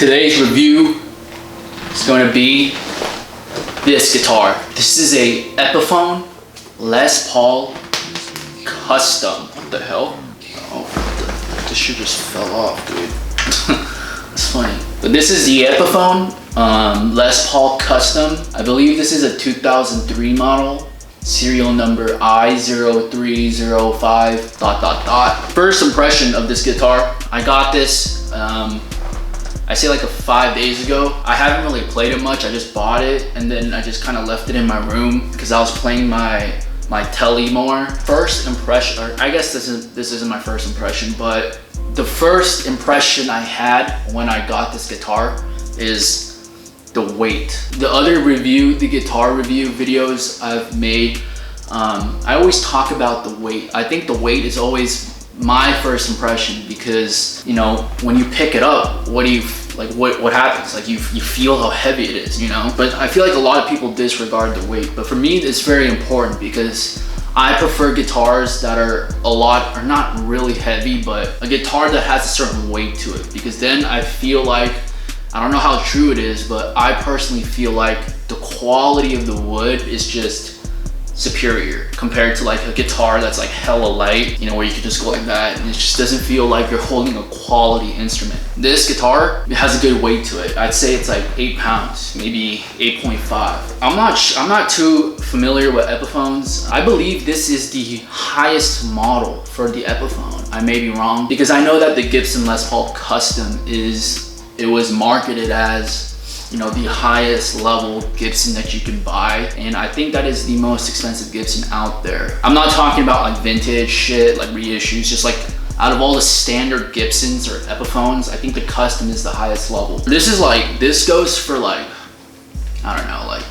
Today's review is going to be this guitar. This is a Epiphone Les Paul Custom. What the hell? Oh, this shit just fell off, dude. It's funny. But this is the Epiphone Les Paul Custom. I believe this is a 2003 model. Serial number I0305... First impression of this guitar. I got this, I say like 5 days ago. I haven't really played it much. I just bought it and then I just kind of left it in my room because I was playing my telly more. First impression, or I guess this isn't my first impression, but the first impression I had when I got this guitar is the weight. The other guitar review videos I've made, I always talk about the weight. I think the weight is always my first impression because, you know, when you pick it up, what happens? Like you feel how heavy it is, you know? But I feel like a lot of people disregard the weight. But for me, it's very important because I prefer guitars that are not really heavy, but a guitar that has a certain weight to it, because then I feel like, I don't know how true it is, but I personally feel like the quality of the wood is just superior compared to like a guitar that's like hella light, you know, where you can just go like that and it just doesn't feel like you're holding a quality instrument. This guitar, it has a good weight to it. I'd say it's like 8 pounds, maybe 8.5. I'm not too familiar with Epiphones. I believe this is the highest model for the Epiphone. I may be wrong because I know that the Gibson Les Paul Custom was marketed as, you know, the highest level Gibson that you can buy, and I think that is the most expensive Gibson out there. I'm not talking about like vintage shit, like reissues, just like out of all the standard Gibsons or Epiphones, I think the Custom is the highest level. This goes for like, I don't know, like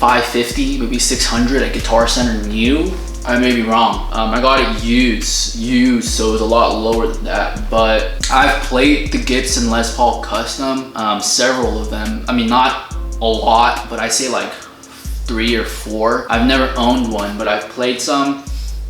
$550, maybe $600 at Guitar Center new. I may be wrong. I got it used, so it was a lot lower than that. But I've played the Gibson Les Paul Custom, several of them. I mean, not a lot, but I say like 3 or 4. I've never owned one, but I've played some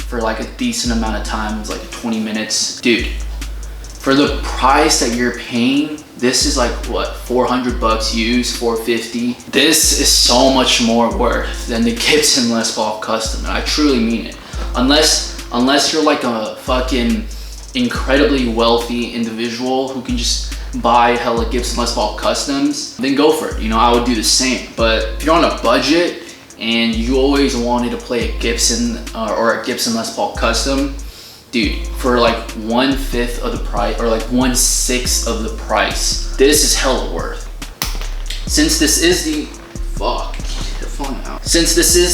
for like a decent amount of time. It's like 20 minutes. Dude, for the price that you're paying, this is like what, $400 used, $450. This is so much more worth than the Gibson Les Paul Custom, and I truly mean it. Unless you're like a fucking incredibly wealthy individual who can just buy hella Gibson Les Paul Customs, then go for it. You know, I would do the same. But if you're on a budget and you always wanted to play a Gibson or a Gibson Les Paul Custom, dude, for like 1/5 of the price, or like 1/6 of the price, this is hella worth. Since this is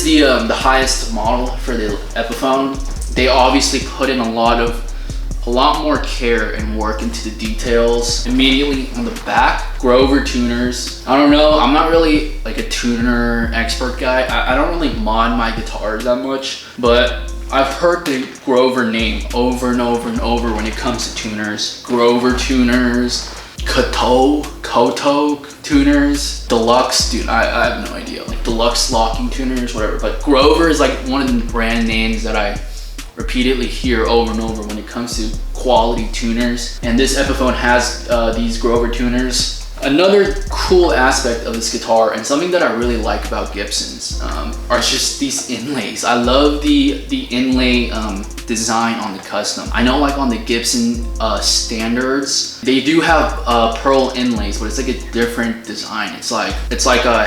the highest model for the Epiphone, they obviously put in a lot more care and work into the details. Immediately on the back, Grover tuners. I don't know, I'm not really like a tuner expert guy. I don't really mod my guitars that much, but I've heard the Grover name over and over and over when it comes to tuners. Grover tuners, Koto tuners, Deluxe, dude, I have no idea. Like Deluxe locking tuners, whatever. But Grover is like one of the brand names that I repeatedly hear over and over when it comes to quality tuners. And this Epiphone has these Grover tuners. Another cool aspect of this guitar, and something that I really like about Gibsons, are just these inlays. I love the inlay design on the Custom. I know like on the Gibson standards, they do have pearl inlays, but it's like a different design. It's like a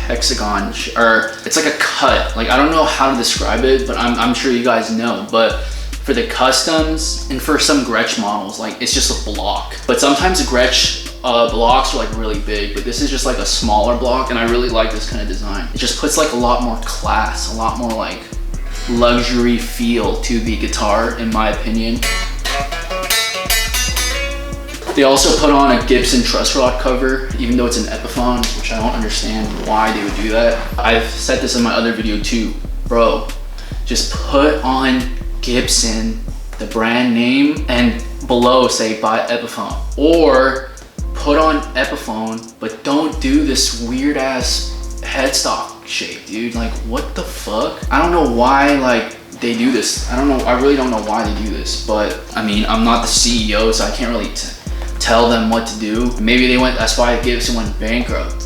hexagon, or it's like a cut. Like, I don't know how to describe it, but I'm sure you guys know. But for the Customs and for some Gretsch models, like it's just a block. But sometimes the Gretsch blocks are like really big, but this is just like a smaller block, and I really like this kind of design. It just puts like a lot more class, a lot more like luxury feel to the guitar, in my opinion. They also put on a Gibson truss rod cover, even though it's an Epiphone, which I don't understand why they would do that. I've said this in my other video too, bro, just put on Gibson, the brand name, and below say buy Epiphone, or put on Epiphone, but don't do this weird ass headstock shape, dude. Like, what the fuck? I don't know why like they do this. I really don't know why they do this, but I mean, I'm not the CEO, so I can't really tell them what to do. Maybe that's why Gibson went bankrupt.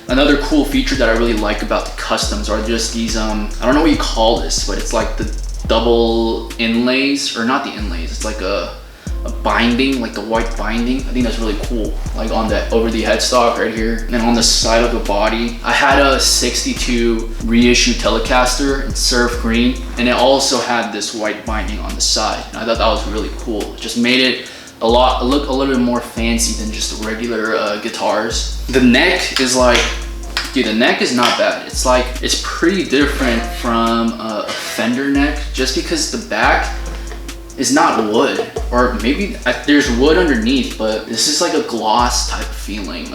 Another cool feature that I really like about the customs are just these, I don't know what you call this, but it's like the double inlays, or not the inlays, it's like a binding, like the white binding. I think that's really cool, like on the over the headstock right here, and then on the side of the body. I had a 62 reissue Telecaster in surf green, and it also had this white binding on the side, and I thought that was really cool. It just made it look a little bit more fancy than just regular guitars. The neck is like, dude, the neck is not bad. It's like, it's pretty different from a Fender neck, just because the back is not wood, or maybe there's wood underneath, but this is like a gloss type of feeling.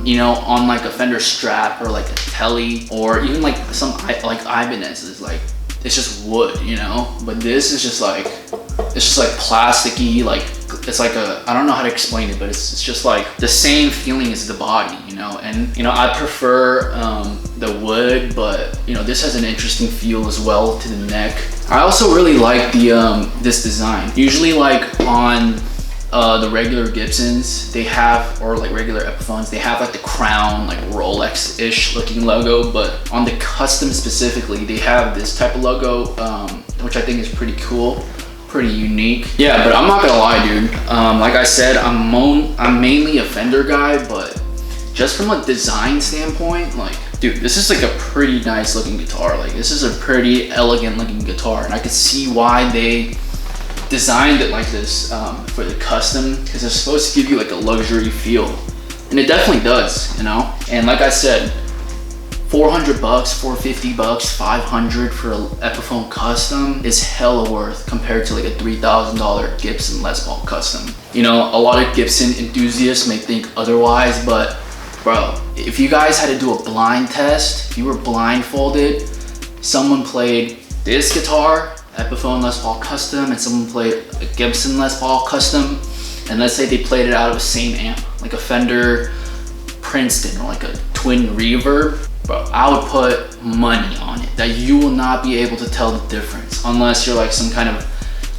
You know, on like a Fender Strat or like a Tele, or even like some like Ibanez is like, it's just wood, you know? But this is just like, it's just like plasticky, like, it's like a, I don't know how to explain it, but it's just like the same feeling as the body, you know? And, you know, I prefer the wood, but, you know, this has an interesting feel as well to the neck. I also really like the this design. Usually like on the regular Gibsons, they have, or like regular Epiphones, they have like the crown, like Rolex-ish looking logo, but on the custom specifically, they have this type of logo, which I think is pretty cool, pretty unique. Yeah, but I'm not gonna lie, dude. Like I said, I'm mainly a Fender guy, but just from a design standpoint, like, dude, this is like a pretty nice looking guitar. Like, this is a pretty elegant looking guitar, and I could see why they designed it like this for the custom, because it's supposed to give you like a luxury feel, and it definitely does, you know? And like I said, 400 bucks, 450 bucks, 500 for an Epiphone custom is hella worth compared to like a $3,000 Gibson Les Paul custom. You know, a lot of Gibson enthusiasts may think otherwise, but bro, if you guys had to do a blind test, if you were blindfolded, someone played this guitar, Epiphone Les Paul custom, and someone played a Gibson Les Paul custom, and let's say they played it out of the same amp, like a Fender Princeton or like a twin reverb, bro, I would put money on it that you will not be able to tell the difference unless you're like some kind of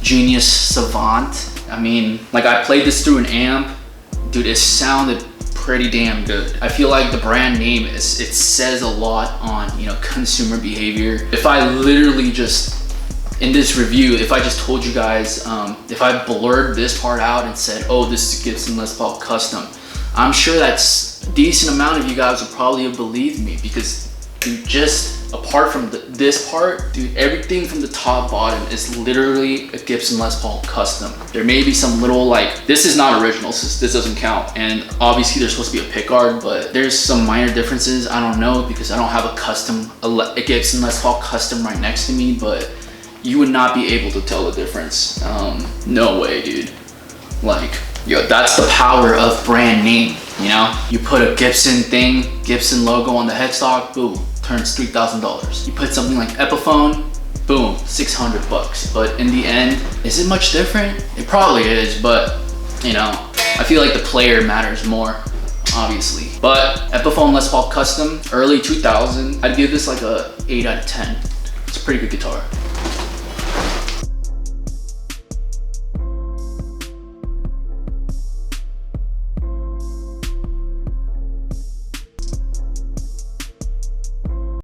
genius savant. I mean, like, I played this through an amp, dude, it sounded pretty damn good. I feel like the brand name it says a lot on, you know, consumer behavior. If I literally just, in this review, if I just told you guys, if I blurred this part out and said, oh, this is a Gibson Les Paul custom, I'm sure that's a decent amount of you guys would probably have believed me, because dude, just apart from this part, dude, everything from the top bottom is literally a Gibson Les Paul custom. There may be some little, like, this is not original, so this doesn't count, and obviously there's supposed to be a pickguard, but there's some minor differences. I don't know, because I don't have a Gibson Les Paul custom right next to me, but you would not be able to tell the difference. No way, dude. Like, yo, that's the power of brand name, you know? You put a Gibson thing, Gibson logo on the headstock, boom, turns $3,000. You put something like Epiphone, boom, 600 bucks. But in the end, is it much different? It probably is, but, you know, I feel like the player matters more, obviously. But Epiphone Les Paul custom, early 2000, I'd give this like a 8 out of 10. It's a pretty good guitar.